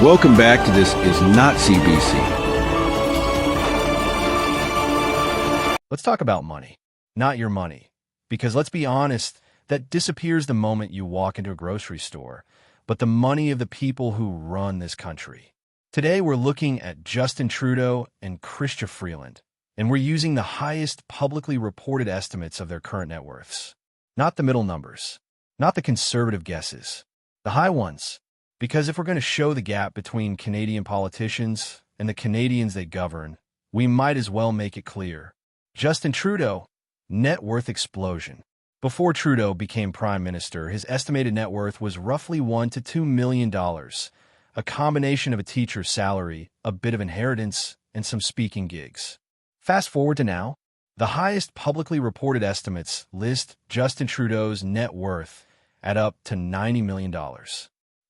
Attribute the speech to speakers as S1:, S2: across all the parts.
S1: Welcome back to This Is Not CBC.
S2: Let's talk about money, not your money. Because let's be honest, that disappears the moment you walk into a grocery store, but the money of the people who run this country. Today, we're looking at Justin Trudeau and Chrystia Freeland, and we're using the highest publicly reported estimates of their current net worths. Not the middle numbers, not the conservative guesses, the high ones. Because if we're going to show the gap between Canadian politicians and the Canadians they govern, we might as well make it clear. Justin Trudeau, net worth explosion. Before Trudeau became Prime Minister, his estimated net worth was roughly $1 to $2 million, a combination of a teacher's salary, a bit of inheritance, and some speaking gigs. Fast forward to now, the highest publicly reported estimates list Justin Trudeau's net worth at up to $90 million.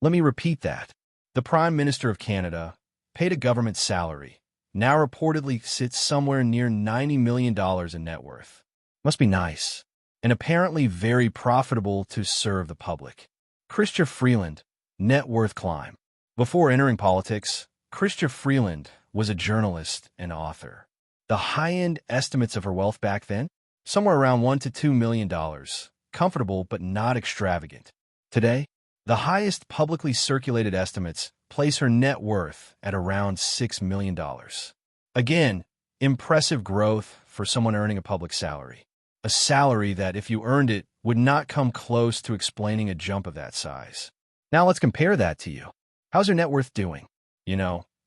S2: Let me repeat that. The Prime Minister of Canada, paid a government salary, now reportedly sits somewhere near $90 million in net worth. Must be nice, and apparently very profitable to serve the public. Chrystia Freeland, net worth climb. Before entering politics, Chrystia Freeland was a journalist and author. The high-end estimates of her wealth back then? Somewhere around $1 to $2 million. Comfortable but not extravagant. Today, the highest publicly circulated estimates place her net worth at around $6 million. Again, impressive growth for someone earning a public salary. A salary that, if you earned it, would not come close to explaining a jump of that size. Now let's compare that to you. How's your net worth doing?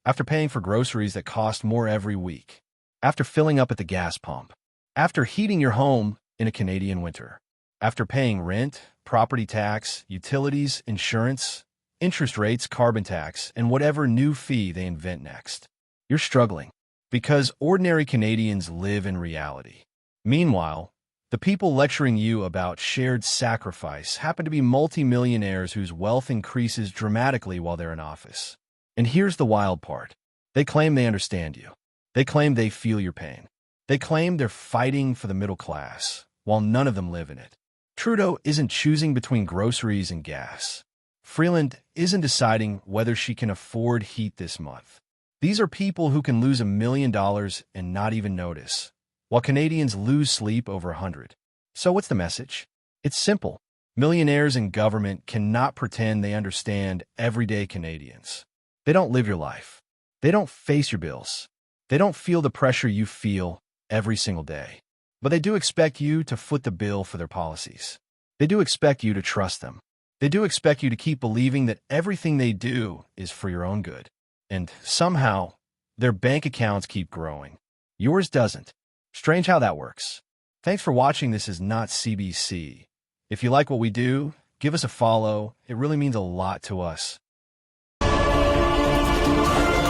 S2: After paying for groceries that cost more every week, after filling up at the gas pump, after heating your home in a Canadian winter, after paying rent, property tax, utilities, insurance, interest rates, carbon tax, and whatever new fee they invent next. You're struggling because ordinary Canadians live in reality. Meanwhile, the people lecturing you about shared sacrifice happen to be multimillionaires whose wealth increases dramatically while they're in office. And here's the wild part. They claim they understand you. They claim they feel your pain. They claim they're fighting for the middle class, while none of them live in it. Trudeau isn't choosing between groceries and gas. Freeland isn't deciding whether she can afford heat this month. These are people who can lose $1 million and not even notice, while Canadians lose sleep over 100. So what's the message? It's simple. Millionaires in government cannot pretend they understand everyday Canadians. They don't live your life. They don't face your bills. They don't feel the pressure you feel every single day. But they do expect you to foot the bill for their policies. They do expect you to trust them. They do expect you to keep believing that everything they do is for your own good. And somehow, their bank accounts keep growing. Yours doesn't. Strange how that works. Thanks for watching This Is Not CBC. If you like what we do, give us a follow. It really means a lot to us.